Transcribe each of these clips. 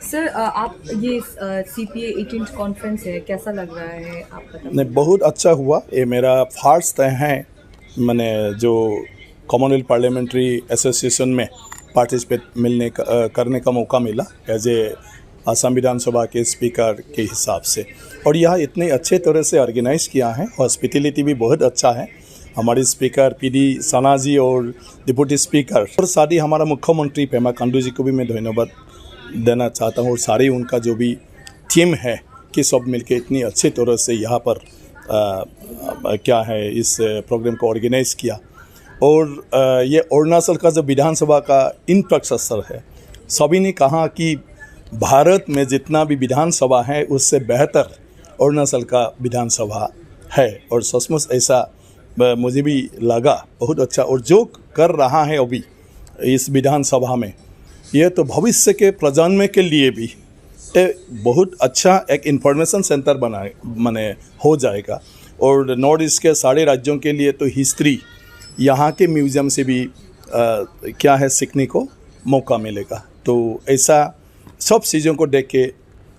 Sir आप ये CPA 18th conference है, कैसा लग रहा है आप बताइए? नहीं, बहुत अच्छा हुआ। ये मेरा फर्स्ट है मैंने जो कॉमनवेल्थ पार्लियामेंट्री एसोसिएशन में पार्टिसिपेट करने का मौका मिला एज ए असम विधानसभा के स्पीकर के हिसाब से। और यह इतने अच्छे तरह से ऑर्गेनाइज किया है, हॉस्पिटलिटी भी बहुत अच्छा है। हमारे स्पीकर PD साना जी और डिप्टी स्पीकर और साथ ही हमारा मुख्यमंत्री पेमा खांडू जी को भी मैं धन्यवाद देना चाहता हूँ। और सारी उनका जो भी टीम है कि सब मिलके इतनी अच्छी तरह से यहाँ पर क्या है इस प्रोग्राम को ऑर्गेनाइज किया। और ये अरुणाचल का जो विधानसभा का इंफ्रास्ट्रक्चर है, सभी ने कहा कि भारत में जितना भी विधानसभा है उससे बेहतर अरुणाचल का विधानसभा है। और सचमुच ऐसा मुझे भी लगा, बहुत अच्छा। और जो कर रहा है अभी इस विधानसभा में, ये तो भविष्य के प्रजन्म के लिए भी बहुत अच्छा एक इंफॉर्मेशन सेंटर बने हो जाएगा। और नॉर्थ ईस्ट के सारे राज्यों के लिए तो हिस्ट्री यहाँ के म्यूज़ियम से भी क्या है सीखने को मौका मिलेगा। तो ऐसा सब चीज़ों को देख के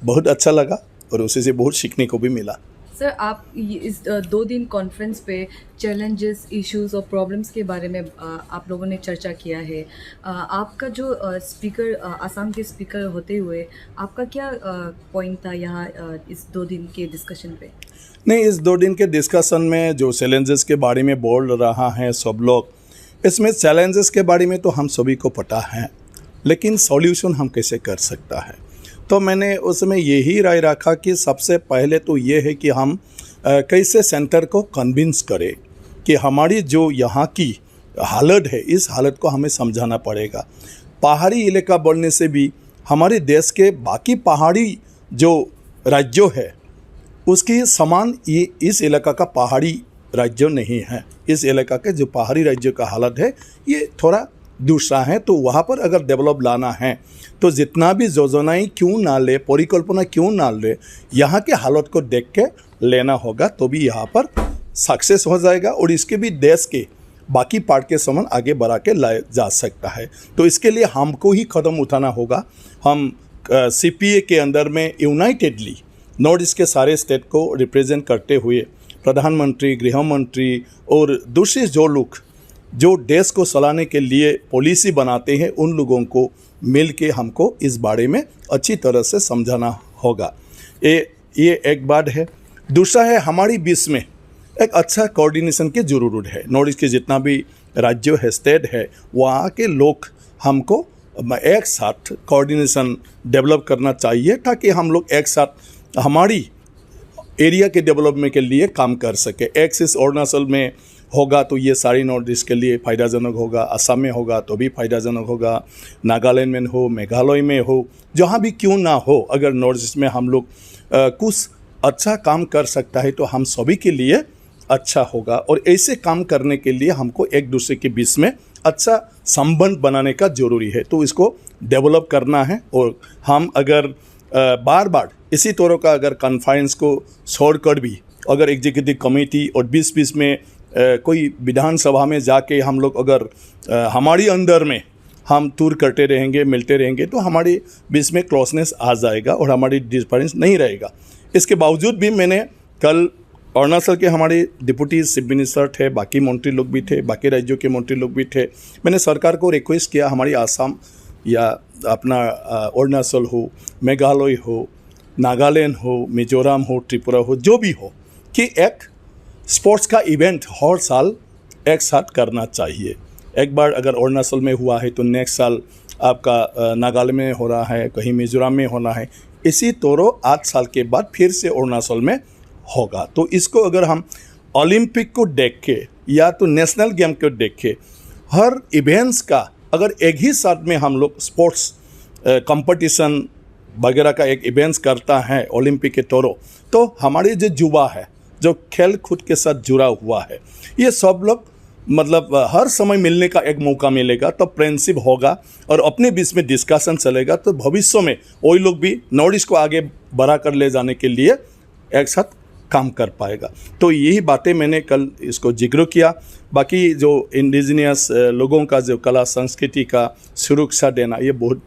बहुत अच्छा लगा और उसी से बहुत सीखने को भी मिला। सर आप इस 2 दिन कॉन्फ्रेंस पे चैलेंजेस, इश्यूज और प्रॉब्लम्स के बारे में आप लोगों ने चर्चा किया है। आपका जो स्पीकर असम के स्पीकर होते हुए आपका क्या पॉइंट था यहाँ इस 2 दिन के डिस्कशन पे? नहीं, इस 2 दिन के डिस्कशन में जो चैलेंजेस के बारे में बोल रहा है सब लोग, इसमें चैलेंजेस के बारे में तो हम सभी को पता है, लेकिन सॉल्यूशन हम कैसे कर सकता है। तो मैंने उसमें यही राय रखा कि सबसे पहले तो ये है कि हम कैसे सेंटर को कन्विंस करें कि हमारी जो यहाँ की हालत है, इस हालत को हमें समझाना पड़ेगा। पहाड़ी इलाका बोलने से भी हमारे देश के बाकी पहाड़ी जो राज्यों है उसकी समान ये इस इलाका का पहाड़ी राज्य नहीं है। इस इलाका के जो पहाड़ी राज्यों का हालत है ये थोड़ा दूसरा है। तो वहाँ पर अगर डेवलप लाना है तो जितना भी योजनाएं क्यों ना ले, परिकल्पना क्यों ना ले, यहाँ के हालत को देख के लेना होगा, तो भी यहाँ पर सक्सेस हो जाएगा और इसके भी देश के बाकी पार्ट के समान आगे बढ़ा के लाया जा सकता है। तो इसके लिए हमको ही कदम उठाना होगा। हम CPA के अंदर में यूनाइटेडली नॉर्थ ईस्ट के सारे स्टेट को रिप्रेजेंट करते हुए प्रधानमंत्री, गृह मंत्री और दूसरे जो लोग जो देश को चलाने के लिए पॉलिसी बनाते हैं, उन लोगों को मिल के हमको इस बारे में अच्छी तरह से समझाना होगा। ये एक बात है। दूसरा है, हमारी बीच में एक अच्छा कोऑर्डिनेशन की ज़रूरत है। नॉर्थ ईस्ट के जितना भी राज्य है, स्टेट है, वहाँ के लोग हमको एक साथ कोऑर्डिनेशन डेवलप करना चाहिए ताकि हम लोग एक साथ हमारी एरिया के डेवलपमेंट के लिए काम कर सके। एक्सिस अरुणाचल में होगा तो ये सारी नॉर्थ ईस्ट के लिए फ़ायदाजनक होगा, असम में होगा तो भी फ़ायदाजनक होगा, नागालैंड में हो, मेघालय में हो, जहाँ भी क्यों ना हो, अगर नॉर्थ ईस्ट में हम लोग कुछ अच्छा काम कर सकता है तो हम सभी के लिए अच्छा होगा। और ऐसे काम करने के लिए हमको एक दूसरे के बीच में अच्छा संबंध बनाने का ज़रूरी है। तो इसको डेवलप करना है। और हम अगर बार बार इसी तरह का अगर कॉन्फ्रेंस को छोड़कर भी अगर एग्जीक्यूटिव कमेटी और बीच में कोई विधानसभा में जाके हम लोग अगर हमारी अंदर में हम टूर करते रहेंगे, मिलते रहेंगे, तो हमारे बीच में क्लोजनेस आ जाएगा और हमारी डिफरेंस नहीं रहेगा। इसके बावजूद भी मैंने कल अरुणाचल के हमारे डिप्टी चीफ मिनिस्टर थे, बाकी मंत्री लोग भी थे, बाकी राज्यों के मंत्री लोग भी थे। मैंने सरकार को रिक्वेस्ट किया, हमारी आसाम या अपना अरुणाचल हो, मेघालय हो, नागालैंड हो, मिजोरम हो, त्रिपुरा हो, जो भी हो, कि एक स्पोर्ट्स का इवेंट हर साल एक साथ करना चाहिए। एक बार अगर अरुणाचल में हुआ है तो नेक्स्ट साल आपका नागालैंड में हो रहा है, कहीं मिजोरम में होना है। इसी तरह 8 साल के बाद फिर से अरुणाचल में होगा। तो इसको अगर हम ओलंपिक को देख के या तो नेशनल गेम को देख के, हर इवेंट्स का अगर एक ही साथ में हम लोग स्पोर्ट्स कंपटीशन वगैरह का एक इवेंट्स करता है ओलंपिक के तरह, तो हमारे जो युवा है, जो खेल कूद के साथ जुड़ा हुआ है, ये सब लोग मतलब हर समय मिलने का एक मौका मिलेगा, तो फ्रेंडशिप होगा और अपने बीच में डिस्कशन चलेगा। तो भविष्य में वही लोग भी नॉर्थ ईस्ट को आगे बढ़ा कर ले जाने के लिए एक साथ काम कर पाएगा। तो यही बातें मैंने कल इसको जिक्र किया। बाकी जो इंडिजिनियस लोगों का जो कला संस्कृति का सुरक्षा देना, ये बहुत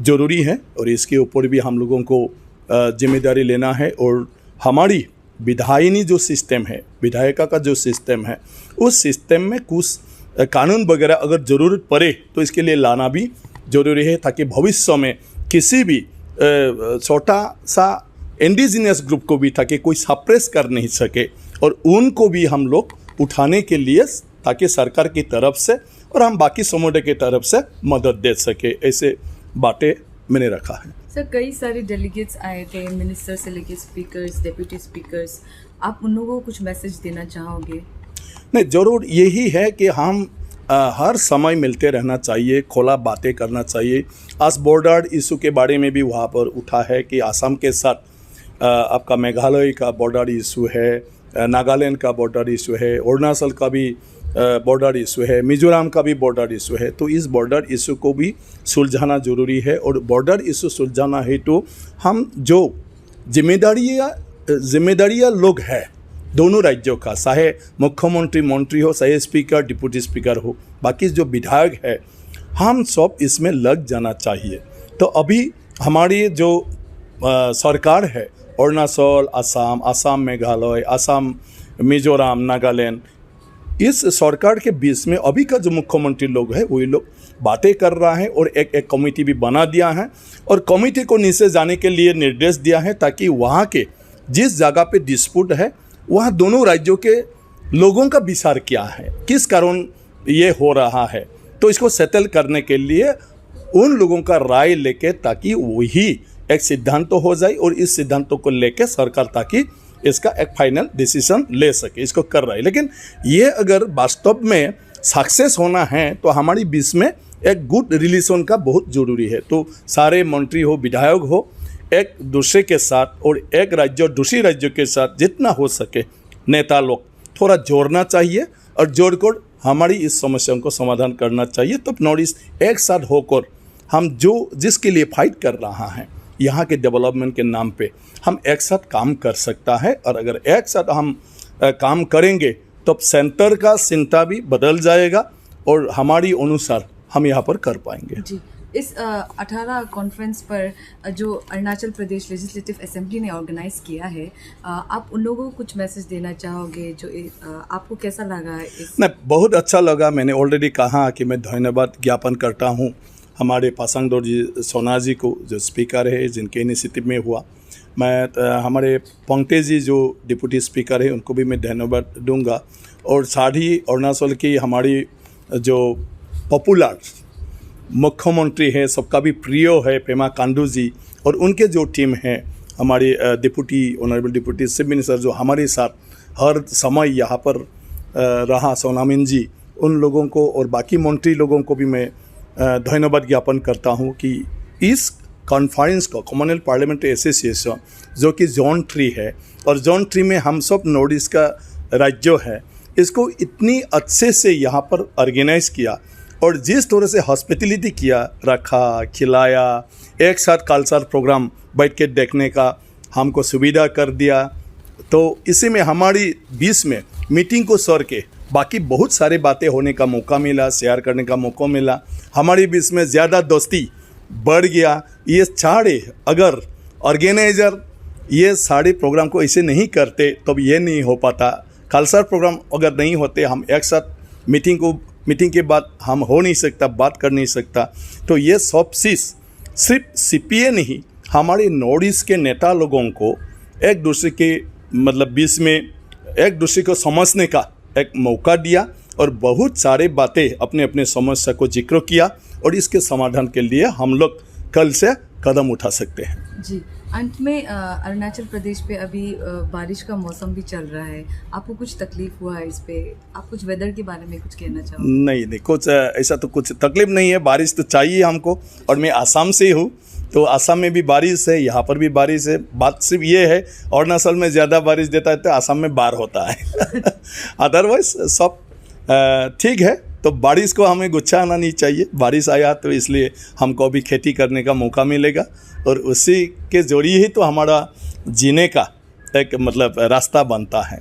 ज़रूरी है और इसके ऊपर भी हम लोगों को जिम्मेदारी लेना है। और हमारी विधायिनी जो सिस्टम है, विधायिका का जो सिस्टम है, उस सिस्टम में कुछ कानून वगैरह अगर ज़रूरत पड़े तो इसके लिए लाना भी ज़रूरी है, ताकि भविष्य में किसी भी छोटा सा इंडिजिनियस ग्रुप को भी ताकि कोई सप्रेस कर नहीं सके और उनको भी हम लोग उठाने के लिए ताकि सरकार की तरफ से और हम बाकी समुदाय की तरफ से मदद दे सके, ऐसे बातें मैंने रखा है। सर, कई सारे डेलीगेट्स आए थे, मिनिस्टर से लेके स्पीकर्स, डेप्यूटी स्पीकर्स, आप उन लोगों को कुछ मैसेज देना चाहोगे? नहीं, ज़रूर यही है कि हम हर समय मिलते रहना चाहिए, खुला बातें करना चाहिए। आज बॉर्डर इशू के बारे में भी वहाँ पर उठा है कि असम के साथ आपका मेघालय का बॉर्डर इशू है, नागालैंड का बॉर्डर इशू है, अरुणाचल का भी बॉर्डर इशू है, मिजोरम का भी बॉर्डर इशू है। तो इस बॉर्डर इशू को भी सुलझाना ज़रूरी है और बॉर्डर इशू सुलझाना है तो हम जो जिम्मेदारियाँ लोग हैं दोनों राज्यों का, चाहे मुख्यमंत्री मंत्री हो, चाहे स्पीकर डिप्टी स्पीकर हो, बाकी जो विधायक है, हम सब इसमें लग जाना चाहिए। तो अभी हमारी जो सरकार है, अरुणाचल, असम मेघालय, असम मिजोरम, नागालैंड, इस सरकार के बीच में अभी का जो मुख्यमंत्री लोग हैं वही लोग बातें कर रहा है और एक कमेटी भी बना दिया है और कमेटी को नीचे जाने के लिए निर्देश दिया है, ताकि वहाँ के जिस जगह पे डिस्प्यूट है वहाँ दोनों राज्यों के लोगों का विचार क्या है, किस कारण ये हो रहा है, तो इसको सेटल करने के लिए उन लोगों का राय लेके ताकि वही एक सिद्धांत तो हो जाए और इस सिद्धांतों को लेके सरकार ताकि इसका एक फाइनल डिसीजन ले सके, इसको कर रहा है। लेकिन ये अगर वास्तव में सक्सेस होना है तो हमारी बीच में एक गुड रिलेशन का बहुत ज़रूरी है। तो सारे मंत्री हो, विधायक हो, एक दूसरे के साथ और एक राज्य और दूसरी राज्यों के साथ जितना हो सके नेता लोग थोड़ा जोड़ना चाहिए और जोड़कर हमारी इस समस्या को समाधान करना चाहिए। तो नॉर्थ ईस्ट एक साथ होकर हम जो जिसके लिए फाइट कर रहा है यहाँ के डेवलपमेंट के नाम पे हम एक साथ काम कर सकता है। और अगर एक साथ हम काम करेंगे तो सेंटर का चिंता भी बदल जाएगा और हमारी अनुसार हम यहाँ पर कर पाएंगे। जी, इस 18 कॉन्फ्रेंस पर जो अरुणाचल प्रदेश लेजिस्लेटिव असेंबली ने ऑर्गेनाइज किया है, आप उन लोगों को कुछ मैसेज देना चाहोगे? जो आपको कैसा लगा इस? नहीं, बहुत अच्छा लगा। मैंने ऑलरेडी कहा कि मैं धन्यवाद ज्ञापन करता हूँ हमारे पासांगदोर जी सोना जी को, जो स्पीकर है, जिनके इनिशिएटिव में हुआ। मैं हमारे पोंगते जी जो डिप्टी स्पीकर है उनको भी मैं धन्यवाद दूंगा। और साथ ही अरुणाचल की हमारी जो पॉपुलर मुख्यमंत्री है, सबका भी प्रिय है, पेमा खांडू जी, और उनके जो टीम है, हमारे ऑनरेबल डिप्टी चीफ मिनिस्टर जो हमारे साथ हर समय यहाँ पर रहा, सोनामिन जी, उन लोगों को और बाकी मंत्री लोगों को भी मैं धन्यवाद ज्ञापन करता हूँ कि इस कॉन्फ्रेंस को कॉमनवेल्थ पार्लियामेंट्री एसोसिएशन जो कि जोन 3 है और जोन 3 में हम सब नॉर्थ ईस्ट का राज्य है, इसको इतनी अच्छे से यहाँ पर ऑर्गेनाइज किया और जिस तरह से हॉस्पिटलिटी किया, रखा, खिलाया, एक साथ कल्चर प्रोग्राम बैठ के देखने का हमको सुविधा कर दिया। तो इसी में हमारी बीच में मीटिंग को सर के बाकी बहुत सारे बातें होने का मौका मिला, शेयर करने का मौका मिला, हमारी बीच में ज़्यादा दोस्ती बढ़ गया। ये सारे अगर ऑर्गेनाइज़र ये सारे प्रोग्राम को ऐसे नहीं करते तो ये नहीं हो पाता। कल्चर प्रोग्राम अगर नहीं होते, हम एक साथ मीटिंग के बाद हम हो नहीं सकता, बात कर नहीं सकता। तो ये सब चीज़ सिर्फ सीपीए नहीं, हमारे नॉर्थ ईस्ट के नेता लोगों को एक दूसरे के बीच में एक दूसरे को समझने का एक मौका दिया और बहुत सारे बातें अपने अपने समस्या को जिक्र किया और इसके समाधान के लिए हम लोग कल से कदम उठा सकते हैं। जी, अंत में अरुणाचल प्रदेश पे अभी बारिश का मौसम भी चल रहा है, आपको कुछ तकलीफ हुआ है इस पे? आप कुछ वेदर के बारे में कुछ कहना चाहोगे? नहीं, कुछ ऐसा तो कुछ तकलीफ नहीं है। बारिश तो चाहिए हमको और मैं आसाम से हूँ तो आसाम में भी बारिश है, यहाँ पर भी बारिश है। बात सिर्फ ये है अरुणाचल में ज़्यादा बारिश देता है तो आसाम में बाढ़ होता है अदरवाइज सब ठीक है। तो बारिश को हमें गुस्सा आना नहीं चाहिए। बारिश आया तो इसलिए हमको भी खेती करने का मौका मिलेगा और उसी के जरिए ही तो हमारा जीने का एक रास्ता बनता है।